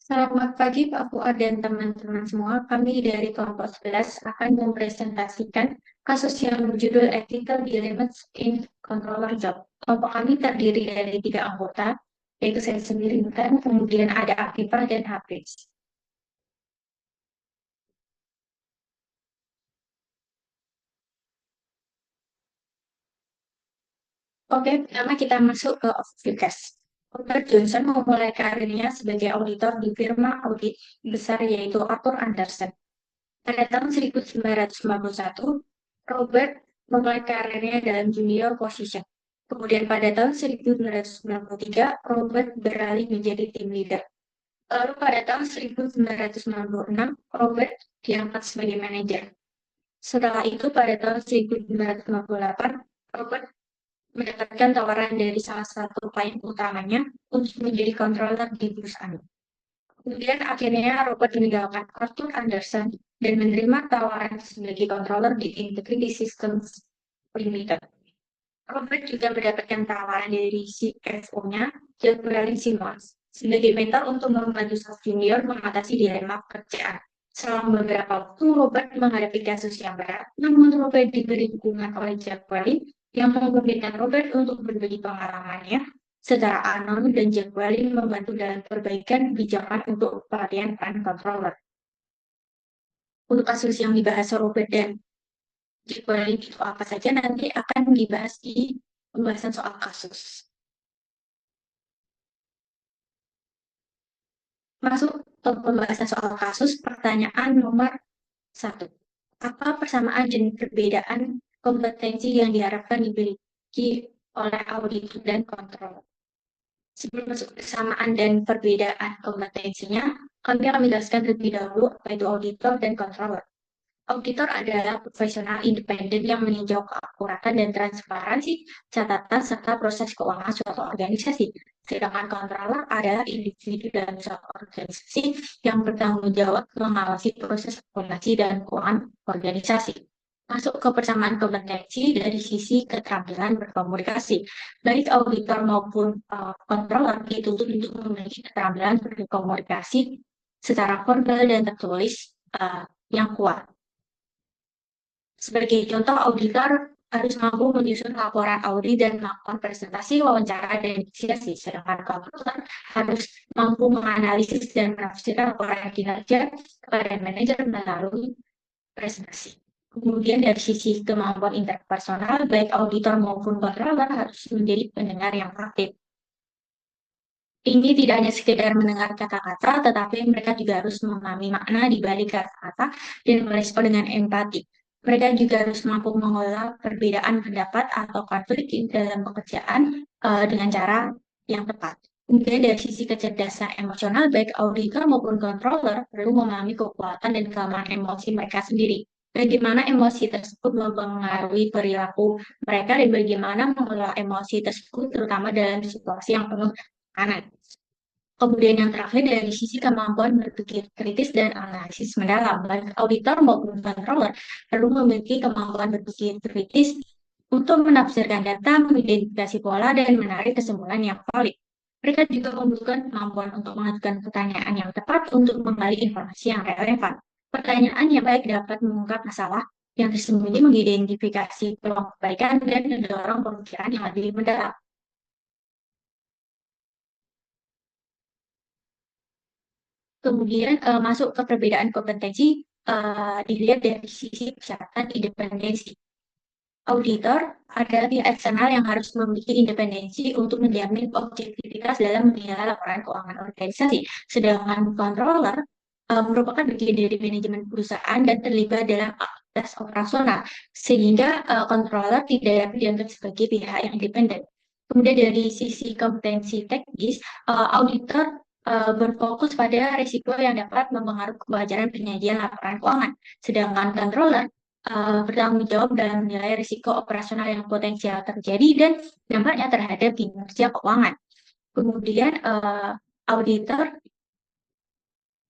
Selamat pagi Pak Fuad dan teman-teman semua. Kami dari kelompok 11 akan mempresentasikan kasus yang berjudul Ethical Dilemmas in Controller Job. Kelompok kami terdiri dari 3 anggota, yaitu saya sendiri dan kemudian ada Akifah dan Hafiz. Oke, pertama kita masuk ke overview case. Robert Johnson memulai karirnya sebagai auditor di firma audit besar yaitu Arthur Andersen. Pada tahun 1991, Robert memulai karirnya dalam junior position. Kemudian pada tahun 1993, Robert beralih menjadi tim leader. Lalu pada tahun 1996, Robert diangkat sebagai manajer. Setelah itu pada tahun 1998, Robert mendapatkan tawaran dari salah satu klien utamanya untuk menjadi controller di perusahaan. Kemudian akhirnya Robert meninggalkan Arthur Andersen dan menerima tawaran sebagai controller di Integrity Systems Limited. Robert juga mendapatkan tawaran dari CFO-nya, John Bralin Simmons, sebagai mentor untuk membantu staff junior mengatasi dilema pekerjaan. Selama beberapa waktu, Robert menghadapi kasus yang berat, namun Robert diberi dukungan oleh Jack Welly yang memungkinkan Robert untuk berbagi pengalamannya secara anonim dan Jack Welly membantu dalam perbaikan kebijakan untuk pelatihan peran controller. Untuk kasus yang dibahas Robert dan Jack Welly itu apa saja nanti akan dibahas di pembahasan soal kasus. Masuk ke pembahasan soal kasus, pertanyaan nomor 1. Apa persamaan dan perbedaan kompetensi yang diharapkan dimiliki oleh auditor dan kontrol? Sebelum masuk persamaan dan perbedaan kompetensinya, kami akan menjelaskan terlebih dahulu apa itu auditor dan controller. Auditor adalah profesional independen yang meninjau keakuratan dan transparansi catatan serta proses keuangan suatu organisasi. Sedangkan controller adalah individu dalam suatu organisasi yang bertanggung jawab mengawasi proses akuntansi dan keuangan organisasi. Masuk ke persamaan kompetensi dari sisi keterampilan berkomunikasi. Baik auditor maupun controller dituntut untuk memiliki keterampilan berkomunikasi secara formal dan tertulis yang kuat. Sebagai contoh, auditor harus mampu menyusun laporan audit dan melakukan presentasi, wawancara, dan diskusi. Sedangkan controller harus mampu menganalisis dan menafsirkan laporan kinerja kepada manajer melalui presentasi. Kemudian dari sisi kemampuan interpersonal, baik auditor maupun controller harus menjadi pendengar yang aktif. Ini tidak hanya sekedar mendengar kata-kata, tetapi mereka juga harus memahami makna di balik kata-kata dan merespon dengan empati. Mereka juga harus mampu mengelola perbedaan pendapat atau konflik dalam pekerjaan dengan cara yang tepat. Kemudian dari sisi kecerdasan emosional, baik auditor maupun controller perlu memahami kekuatan dan kelemahan emosi mereka sendiri. Bagaimana emosi tersebut mempengaruhi perilaku mereka dan bagaimana mengelola emosi tersebut terutama dalam situasi yang penuh tekanan. Kemudian yang terakhir dari sisi kemampuan berpikir kritis dan analisis mendalam, baik auditor maupun controller perlu memiliki kemampuan berpikir kritis untuk menafsirkan data, mengidentifikasi pola, dan menarik kesimpulan yang valid. Mereka juga membutuhkan kemampuan untuk mengajukan pertanyaan yang tepat untuk menggali informasi yang relevan. Pertanyaan yang baik dapat mengungkap masalah yang tersembunyi, mengidentifikasi peluang kebaikan, dan mendorong pemikiran yang lebih mendalam. Kemudian masuk ke perbedaan kompetensi dilihat dari sisi persyaratan independensi. Auditor adalah pihak eksternal yang harus memiliki independensi untuk menjamin objektivitas dalam menilai laporan keuangan organisasi. Sedangkan controller merupakan bagian dari manajemen perusahaan dan terlibat dalam aktivitas operasional, sehingga controller tidak dapat dianggap sebagai pihak yang independen. Kemudian dari sisi kompetensi teknis, auditor berfokus pada risiko yang dapat mempengaruhi kewajaran penyajian laporan keuangan. Sedangkan controller bertanggung jawab dalam menilai risiko operasional yang potensial terjadi dan dampaknya terhadap kinerja keuangan. Kemudian auditor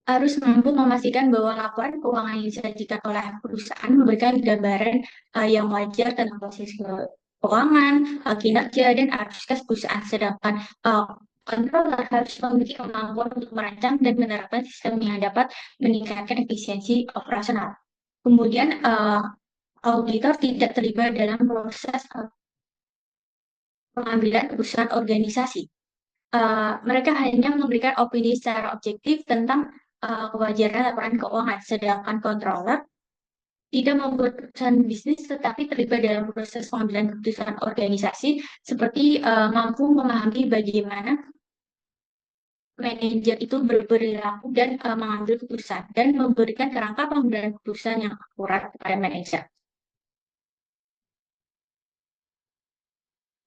harus mampu memastikan bahwa laporan keuangan yang disajikan oleh perusahaan memberikan gambaran yang wajar tentang posisi keuangan, kinerja, dan aktivitas perusahaan. Sedangkan controller harus memiliki kemampuan untuk merancang dan menerapkan sistem yang dapat meningkatkan efisiensi operasional. Kemudian, auditor tidak terlibat dalam proses pengambilan keputusan organisasi. Mereka hanya memberikan opini secara objektif tentang kewajaran laporan keuangan, sedangkan controller tidak membuat keputusan bisnis tetapi terlibat dalam proses pengambilan keputusan organisasi seperti mampu memahami bagaimana manajer itu berperilaku dan mengambil keputusan dan memberikan kerangka pengambilan keputusan yang akurat kepada manajer.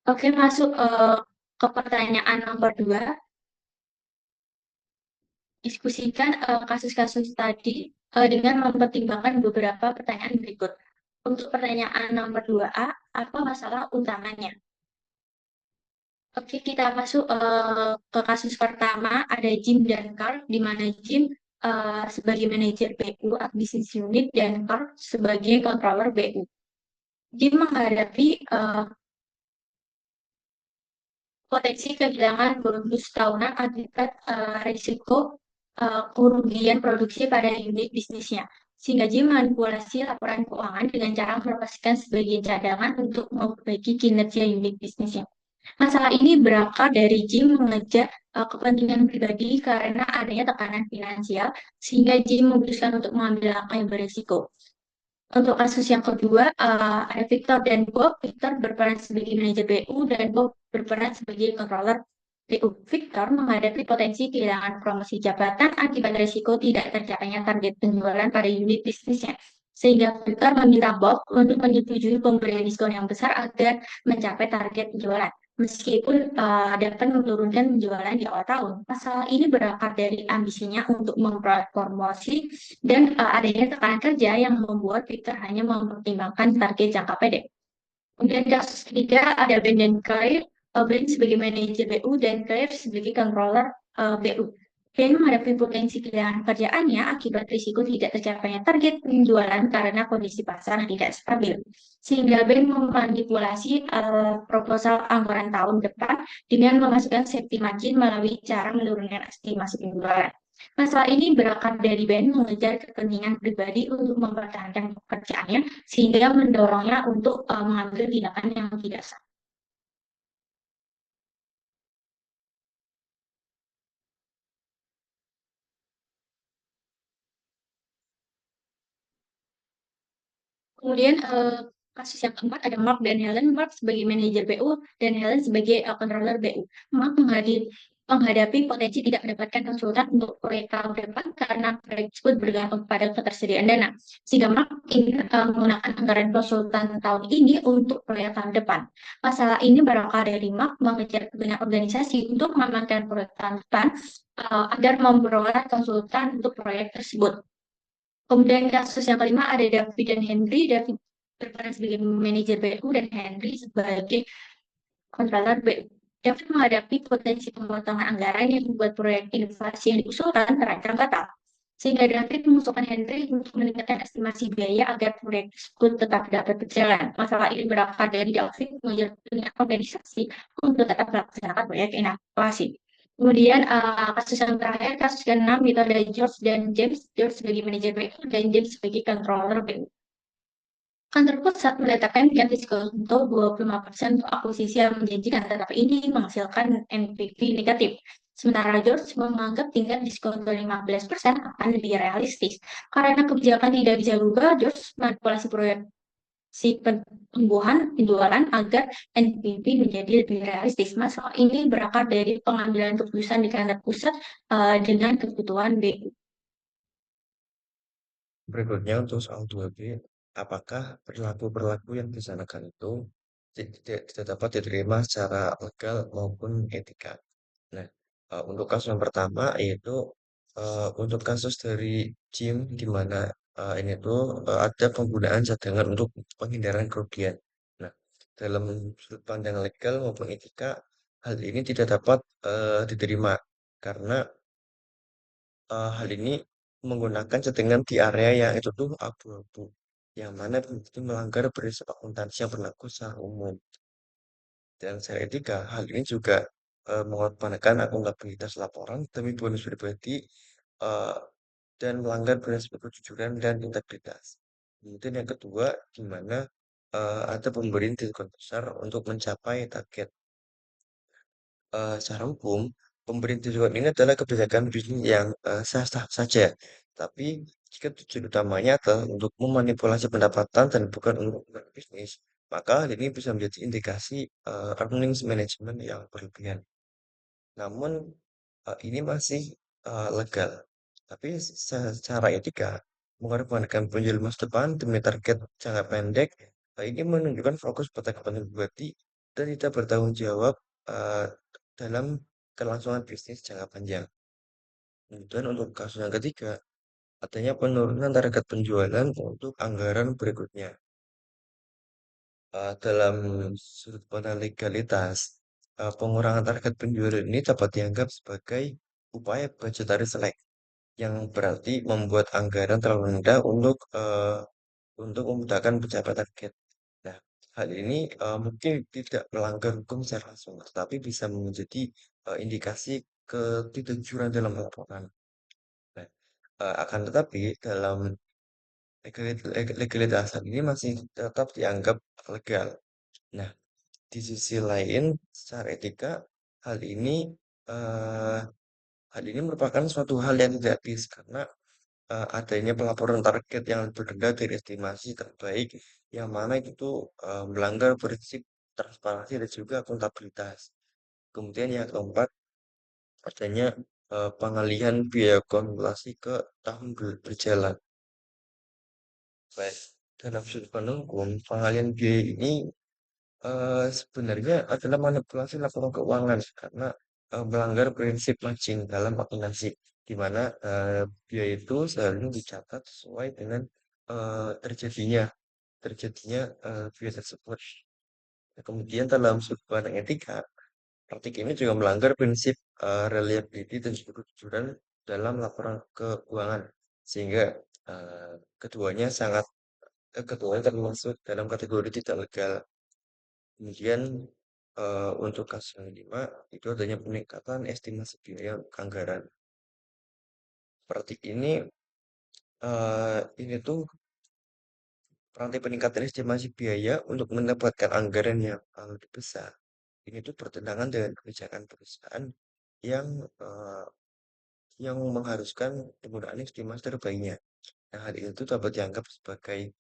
Oke, masuk ke pertanyaan nomor 2. Diskusikan kasus-kasus tadi dengan mempertimbangkan beberapa pertanyaan berikut. Untuk pertanyaan nomor 2A, apa masalah utamanya? Oke, kita masuk ke kasus pertama, ada Jim dan Carl, di mana Jim sebagai manajer BU Business Unit dan Carl sebagai controller BU. Jim menghadapi potensi kehilangan bonus tahunan akibat risiko kerugian produksi pada unit bisnisnya. Sehingga Jim manipulasi laporan keuangan dengan cara melepaskan sebagian cadangan untuk memperbaiki kinerja unit bisnisnya. Masalah ini berakar dari Jim mengejar kepentingan pribadi karena adanya tekanan finansial, sehingga Jim memutuskan untuk mengambil langkah yang berisiko. Untuk kasus yang kedua, ada Victor dan Bob. Victor berperan sebagai manajer BU dan Bob berperan sebagai controller BU. Victor menghadapi potensi kehilangan promosi jabatan akibat risiko tidak tercapainya target penjualan pada unit bisnisnya. Sehingga Victor meminta Bob untuk menyetujui pemberian diskon yang besar agar mencapai target penjualan meskipun dapat menurunkan penjualan di awal tahun. Masalah ini berakar dari ambisinya untuk memperoleh promosi dan adanya tekanan kerja yang membuat Victor hanya mempertimbangkan target jangka pendek. Kemudian kasus ketiga ada Ben dan Claire. Ben sebagai manajer BU dan Claire sebagai controller BU. Ben menghadapi potensi kehilangan kerjaannya akibat risiko tidak tercapainya target penjualan karena kondisi pasar yang tidak stabil. Sehingga Ben memanipulasi proposal anggaran tahun depan dengan memasukkan safety margin melalui cara menurunkan estimasi penjualan. Masalah ini berakar dari Ben mengejar kepentingan pribadi untuk mempertahankan pekerjaannya, sehingga mendorongnya untuk mengambil tindakan yang tidak sah. Kemudian kasus yang keempat ada Mark dan Helen. Mark sebagai manajer BU dan Helen sebagai controller BU. Mark menghadapi potensi tidak mendapatkan konsultan untuk proyek tahun depan karena proyek tersebut bergantung pada ketersediaan dana. Sehingga Mark ingin menggunakan anggaran konsultan tahun ini untuk proyek tahun depan. Masalah ini berakar dari Mark mengejar kepentingan organisasi untuk mengamankan proyek tahun depan agar memperoleh konsultan untuk proyek tersebut. Kemudian kasus yang kelima ada David dan Henry. David berperan sebagai manajer BU dan Henry sebagai controller BU. David menghadapi potensi pemotongan anggaran yang membuat proyek inovasi yang diusulkan terancam batal. Sehingga David mengusulkan Henry untuk meningkatkan estimasi biaya agar proyek tersebut tetap dapat berjalan. Masalah ini berakar dari David mengejar organisasi untuk tetap melaksanakan proyek inovasi. Kemudian kasus yang terakhir, kasus ke-6 itu ada George dan James. George sebagai manajer BU dan James sebagai controller BU. Kantor pusat meletakkan ganti diskonto 25% untuk akuisisi yang menjanjikan, tetapi ini menghasilkan NPV negatif. Sementara George menganggap tingkat diskonto 15% akan lebih realistis. Karena kebijakan tidak bisa berubah, George manipulasi proyek si pertumbuhan penjualan agar NPV menjadi lebih realistis. Masalah ini berakar dari pengambilan keputusan di kantor pusat dengan kebutuhan BU. Berikutnya untuk soal 2B, apakah perilaku-perilaku yang disanakan itu tidak dapat diterima secara legal maupun etika? Nah, untuk kasus yang pertama yaitu untuk kasus dari Jim di mana ini tuh ada penggunaan cadangan untuk penghindaran kerugian. Nah, dalam sudut pandang legal maupun etika, hal ini tidak dapat diterima karena hal ini menggunakan settingan di area yang itu tuh abu-abu, yang mana itu melanggar prinsip akuntansi yang berlaku secara umum. Dan secara etika, hal ini juga mengorbankan akuntabilitas laporan demi bonus pribadi eh, dan melanggar prinsip kejujuran dan integritas. Kemudian yang kedua, di mana ada pemberian diskon besar untuk mencapai target. Secara hukum, pemberian diskon ini adalah kebijakan bisnis yang sah-sah saja. Tapi jika tujuan utamanya adalah untuk memanipulasi pendapatan dan bukan untuk bisnis, maka hal ini bisa menjadi indikasi earnings management yang berlebihan. Namun ini masih legal. Tapi secara etika, mengorbankan penjual masa depan demi target jangka pendek, ini menunjukkan fokus pada kepentingan pribadi dan tidak bertanggung jawab eh, dalam kelangsungan bisnis jangka panjang. Kemudian untuk kasus yang ketiga, adanya penurunan target penjualan untuk anggaran berikutnya. Dalam sudut pandang legalitas, pengurangan target penjualan ini dapat dianggap sebagai upaya budgetary select yang berarti membuat anggaran terlalu rendah untuk memudahkan pencapaian target. Nah, hal ini mungkin tidak melanggar hukum secara langsung, tetapi bisa menjadi indikasi ketidakjujuran dalam laporan. Nah, akan tetapi dalam legalitas hal ini masih tetap dianggap legal. Nah, di sisi lain, secara etika, hal ini eh, hal ini merupakan suatu hal yang tidak etis karena adanya pelaporan target yang lebih rendah dari estimasi terbaik, yang mana itu melanggar prinsip transparansi dan juga akuntabilitas. Kemudian yang keempat, adanya pengalihan biaya kalkulasi ke tahun berjalan. Baik, dalam sudut pandang hukum, pengalihan biaya ini sebenarnya adalah manipulasi laporan keuangan karena melanggar prinsip matching dalam akuntansi, di mana biaya itu seharusnya dicatat sesuai dengan terjadinya biaya tersebut. Nah, kemudian dalam sudut pandang etika, praktik ini juga melanggar prinsip reliability dan juga kejujuran dalam laporan keuangan, sehingga eh, keduanya sangat keduanya termasuk dalam kategori tidak legal. Kemudian untuk kasus yang kelima itu adanya peningkatan estimasi biaya anggaran. Praktik ini tuh rantai peningkatan estimasi biaya untuk mendapatkan anggaran yang lebih besar. Ini tuh bertentangan dengan kebijakan perusahaan yang eh, yang mengharuskan penggunaan estimasi terbaiknya. Nah, hal itu dapat dianggap sebagai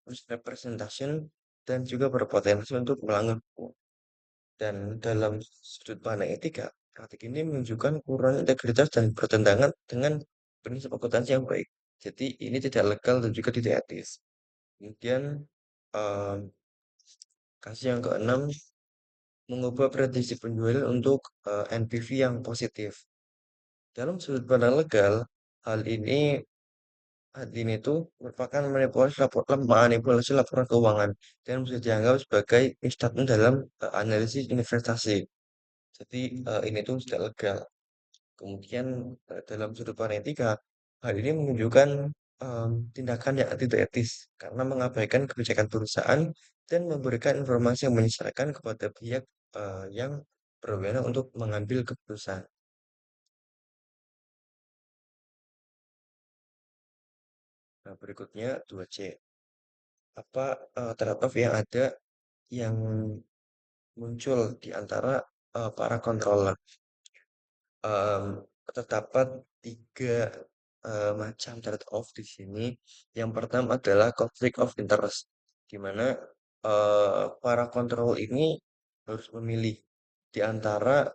misrepresentation dan juga berpotensi untuk melanggar hukum. Dan dalam sudut pandang etika, praktik ini menunjukkan kurang integritas dan bertentangan dengan prinsip akuntansi yang baik. Jadi ini tidak legal dan juga tidak etis. Kemudian em, kasus yang keenam, mengubah prediksi penjualan untuk NPV yang positif. Dalam sudut pandang legal, hal ini hal ini itu merupakan manipulasi laporan keuangan dan bisa dianggap sebagai misstatement dalam analisis investasi. Jadi ini tuh tidak legal. Kemudian dalam sudut pandang etika, hal ini menunjukkan tindakan yang tidak etis karena mengabaikan kebijakan perusahaan dan memberikan informasi yang menyesalkan kepada pihak yang berwenang untuk mengambil keputusan. Nah, berikutnya 2C. Apa trade-off yang ada yang muncul di antara para controller? Em, Terdapat tiga macam trade-off di sini. Yang pertama adalah conflict of interest, di mana para kontrol ini harus memilih di antara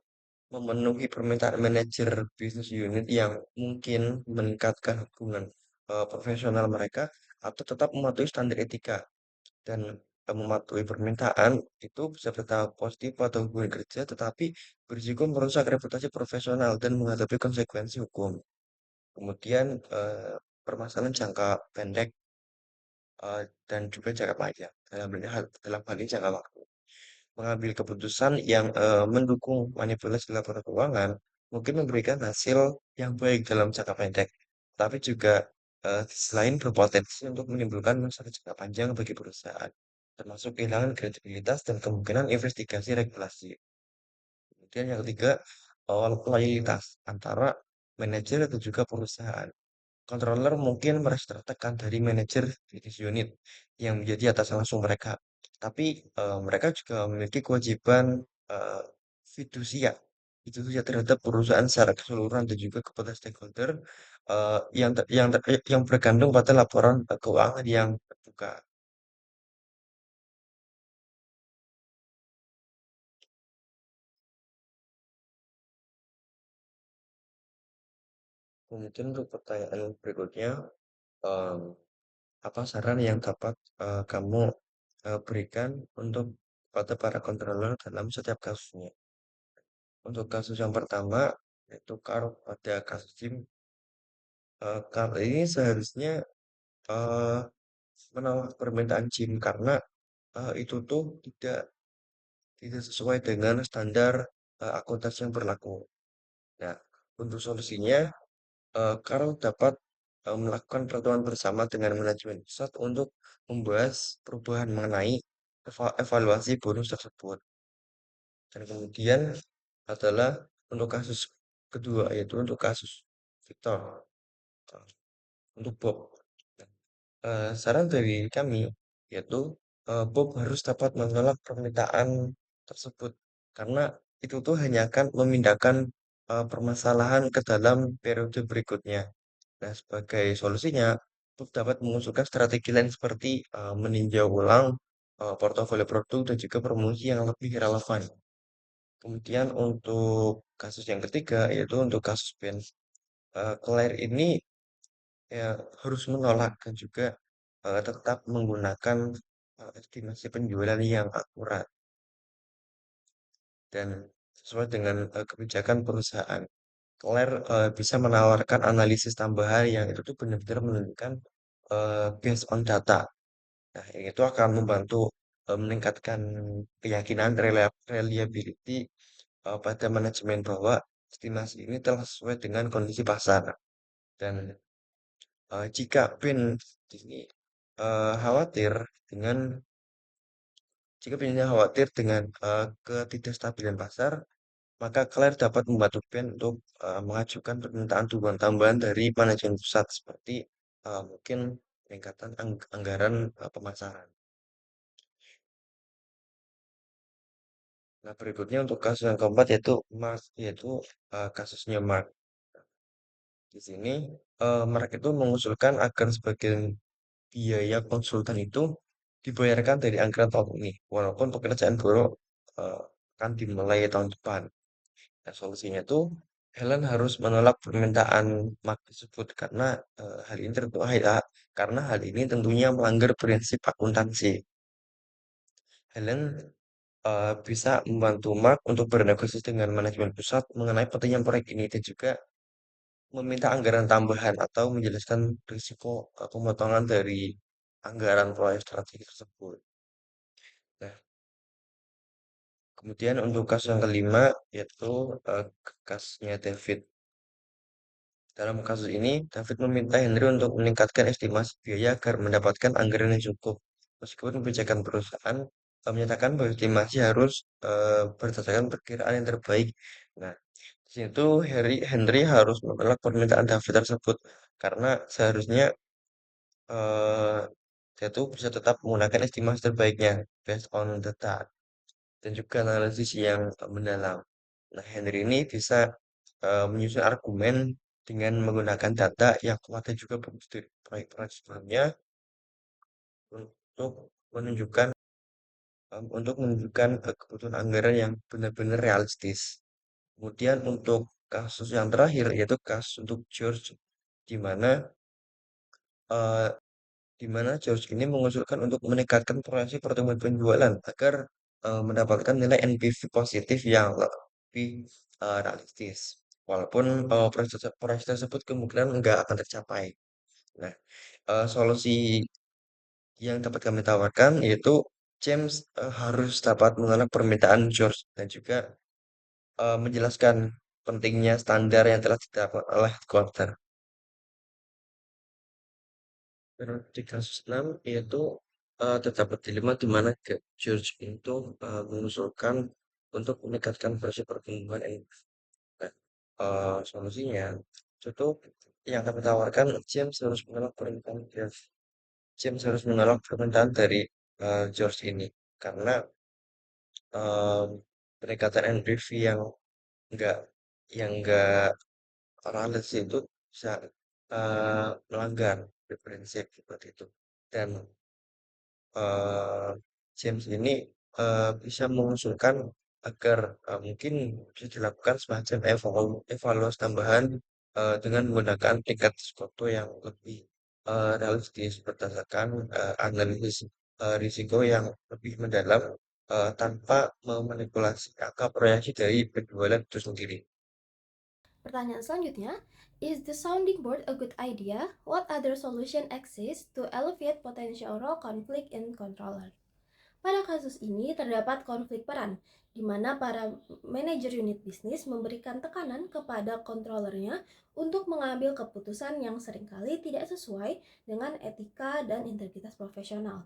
memenuhi permintaan manajer bisnis unit yang mungkin meningkatkan hubungan profesional mereka atau tetap mematuhi standar etika dan mematuhi permintaan itu bisa berdampak positif pada hubungan kerja, tetapi berisiko merusak reputasi profesional dan menghadapi konsekuensi hukum. Kemudian permasalahan jangka pendek dan juga jangka panjang. Dalam hal ini jangka waktu. Mengambil keputusan yang mendukung manipulasi laporan keuangan mungkin memberikan hasil yang baik dalam jangka pendek, tapi juga di sisi lain berpotensi untuk menimbulkan masalah jangka panjang bagi perusahaan, termasuk kehilangan kredibilitas dan kemungkinan investigasi regulasi. Kemudian yang ketiga, loyalitas antara manajer dan juga perusahaan. Controller mungkin merasa tertekan dari manajer bisnis unit yang menjadi atasan langsung mereka. Tapi mereka juga memiliki kewajiban eh, fidusia, fidusia terhadap perusahaan secara keseluruhan dan juga kepada stakeholder yang bergantung pada laporan keuangan yang terbuka. Kemudian untuk pertanyaan berikutnya, em, apa saran yang dapat kamu berikan untuk pada para controller dalam setiap kasusnya? Untuk kasus yang pertama, yaitu kalau pada kasus SIM, kalau ini seharusnya eh, menolak permintaan SIM karena itu tuh tidak sesuai dengan standar akuntansi yang berlaku. Nah, untuk solusinya, Karl dapat melakukan pertemuan bersama dengan manajemen pusat untuk membahas perubahan mengenai evaluasi bonus tersebut. Dan kemudian adalah untuk kasus kedua, yaitu untuk kasus Victor, untuk Bob. Saran dari kami yaitu Bob harus dapat menolak permintaan tersebut karena itu tuh hanya akan memindahkan permasalahan ke dalam periode berikutnya. Nah, sebagai solusinya, Bob dapat mengusulkan strategi lain seperti meninjau ulang portofolio produk dan juga promosi yang lebih relevan. Kemudian untuk kasus yang ketiga yaitu untuk kasus Ben Claire ini ya harus menolak dan juga tetap menggunakan estimasi penjualan yang akurat dan sesuai dengan kebijakan perusahaan. Claire bisa menawarkan analisis tambahan yang itu tuh benar-benar menunjukkan based on data. Nah, yang itu akan membantu meningkatkan keyakinan reliability pada manajemen bahwa estimasi ini telah sesuai dengan kondisi pasar. Dan jika PIN ini khawatir dengan jika PIN khawatir dengan ketidakstabilan pasar, maka Claire dapat membantu PIN untuk mengajukan permintaan dukungan tambahan dari manajemen pusat seperti mungkin peningkatan anggaran pemasaran. Nah, berikutnya untuk kasus yang keempat yaitu Mark, yaitu kasusnya Mark. Di sini Mark itu mengusulkan agar sebagian biaya konsultan itu dibayarkan dari anggaran tahun ini, walaupun pekerjaan buruh eh, akan dimulai tahun depan. Nah, solusinya tuh Helen harus menolak permintaan Mark tersebut karena hal ini karena hal ini tentunya melanggar prinsip akuntansi. Helen bisa membantu Mark untuk bernegosiasi dengan manajemen pusat mengenai pentingnya proyek ini dan juga meminta anggaran tambahan atau menjelaskan risiko pemotongan dari anggaran proyek strategi tersebut. Nah, kemudian untuk kasus yang kelima yaitu kasusnya David. Dalam kasus ini, David meminta Henry untuk meningkatkan estimasi biaya agar mendapatkan anggaran yang cukup. Meskipun kebijakan perusahaan menyatakan bahwa estimasi harus berdasarkan perkiraan yang terbaik. Nah, di situ Henry harus menolak permintaan David tersebut karena seharusnya eh, dia tuh bisa tetap menggunakan estimasi terbaiknya based on data dan juga analisis yang mendalam. Nah, Henry ini bisa menyusun argumen dengan menggunakan data yang kuat dan juga bagus dari proyek-proyek sebelumnya untuk menunjukkan kebutuhan anggaran yang benar-benar realistis. Kemudian untuk kasus yang terakhir yaitu kasus untuk George di mana eh, George ini mengusulkan untuk meningkatkan proyeksi pertumbuhan penjualan agar mendapatkan nilai NPV positif yang lebih realistis. Walaupun proyeksi tersebut kemungkinan nggak akan tercapai. Nah, solusi yang dapat kami tawarkan yaitu James harus dapat menolak permintaan George dan juga menjelaskan pentingnya standar yang telah ditetapkan oleh headquarter. Terus di kasus 6 yaitu terdapat dilema di mana George itu mengusulkan untuk meningkatkan versi pertumbuhan ini. Nah, solusinya itu yang kami tawarkan, James harus menolak permintaan dari George ini karena em, pendekatan NPV enggak yang enggak Rales itu bisa melanggar prinsip seperti itu. Dan eh, James ini bisa mengusulkan agar mungkin bisa dilakukan semacam evaluasi tambahan dengan menggunakan tingkat risiko yang lebih realistis berdasarkan analisis risiko yang lebih mendalam tanpa memanipulasi angka proyeksi dari penjualan itu sendiri. Pertanyaan selanjutnya, is the sounding board a good idea? What other solution exists to alleviate potential role conflict in controller? Pada kasus ini terdapat konflik peran, di mana para manajer unit bisnis memberikan tekanan kepada controllernya untuk mengambil keputusan yang seringkali tidak sesuai dengan etika dan integritas profesional.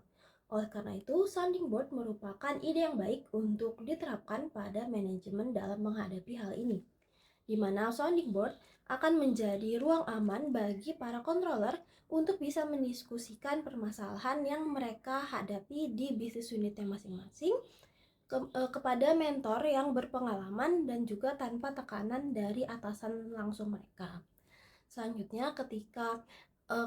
Oleh karena itu, sounding board merupakan ide yang baik untuk diterapkan pada manajemen dalam menghadapi hal ini, di mana sounding board akan menjadi ruang aman bagi para controller untuk bisa mendiskusikan permasalahan yang mereka hadapi di bisnis unitnya masing-masing kepada mentor yang berpengalaman dan juga tanpa tekanan dari atasan langsung mereka. Selanjutnya, ketika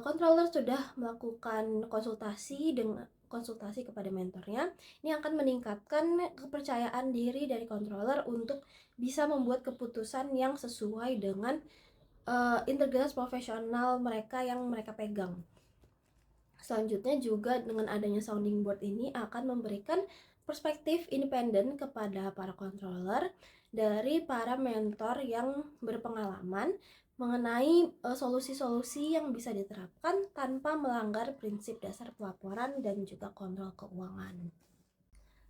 controller sudah melakukan konsultasi kepada mentornya, ini akan meningkatkan kepercayaan diri dari controller untuk bisa membuat keputusan yang sesuai dengan integritas profesional mereka yang mereka pegang. Selanjutnya juga dengan adanya sounding board ini akan memberikan perspektif independen kepada para controller dari para mentor yang berpengalaman mengenai solusi-solusi yang bisa diterapkan tanpa melanggar prinsip dasar pelaporan dan juga kontrol keuangan.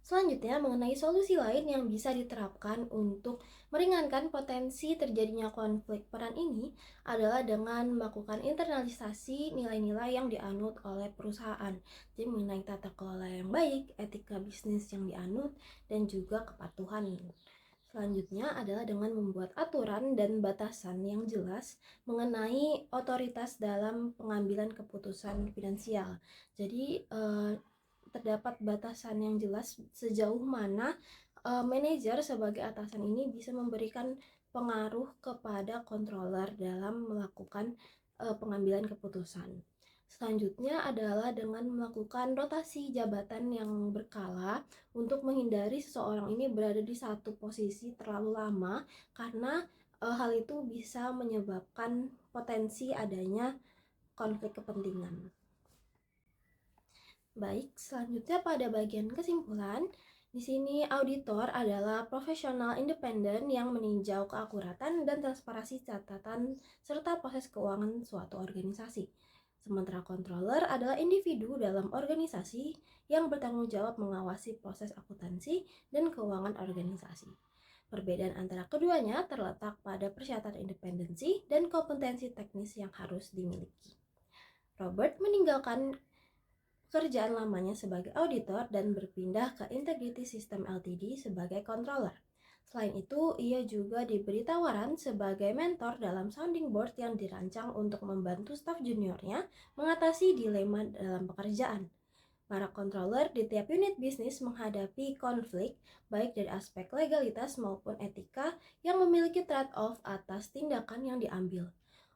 Selanjutnya, mengenai solusi lain yang bisa diterapkan untuk meringankan potensi terjadinya konflik peran ini adalah dengan melakukan internalisasi nilai-nilai yang dianut oleh perusahaan. Jadi mengenai tata kelola yang baik, etika bisnis yang dianut, dan juga kepatuhan. Selanjutnya adalah dengan membuat aturan dan batasan yang jelas mengenai otoritas dalam pengambilan keputusan finansial. Jadi terdapat batasan yang jelas sejauh mana manajer sebagai atasan ini bisa memberikan pengaruh kepada controller dalam melakukan pengambilan keputusan. Selanjutnya adalah dengan melakukan rotasi jabatan yang berkala untuk menghindari seseorang ini berada di satu posisi terlalu lama, karena hal itu bisa menyebabkan potensi adanya konflik kepentingan. Baik, selanjutnya pada bagian kesimpulan, di sini auditor adalah profesional independen yang meninjau keakuratan dan transparansi catatan serta proses keuangan suatu organisasi. Sementara controller adalah individu dalam organisasi yang bertanggung jawab mengawasi proses akuntansi dan keuangan organisasi. Perbedaan antara keduanya terletak pada persyaratan independensi dan kompetensi teknis yang harus dimiliki. Robert meninggalkan pekerjaan lamanya sebagai auditor dan berpindah ke Integrity System Ltd sebagai controller. Selain itu, ia juga diberi tawaran sebagai mentor dalam sounding board yang dirancang untuk membantu staf juniornya mengatasi dilema dalam pekerjaan. Para controller di tiap unit bisnis menghadapi konflik baik dari aspek legalitas maupun etika yang memiliki trade-off atas tindakan yang diambil.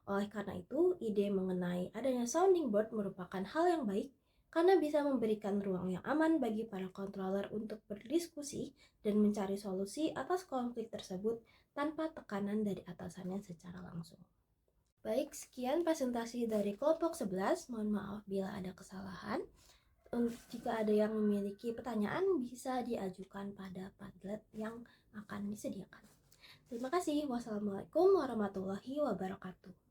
Oleh karena itu, ide mengenai adanya sounding board merupakan hal yang baik karena bisa memberikan ruang yang aman bagi para controller untuk berdiskusi dan mencari solusi atas konflik tersebut tanpa tekanan dari atasannya secara langsung. Baik, sekian presentasi dari kelompok 11. Mohon maaf bila ada kesalahan. Jika ada yang memiliki pertanyaan, bisa diajukan pada Padlet yang akan disediakan. Terima kasih. Wassalamualaikum warahmatullahi wabarakatuh.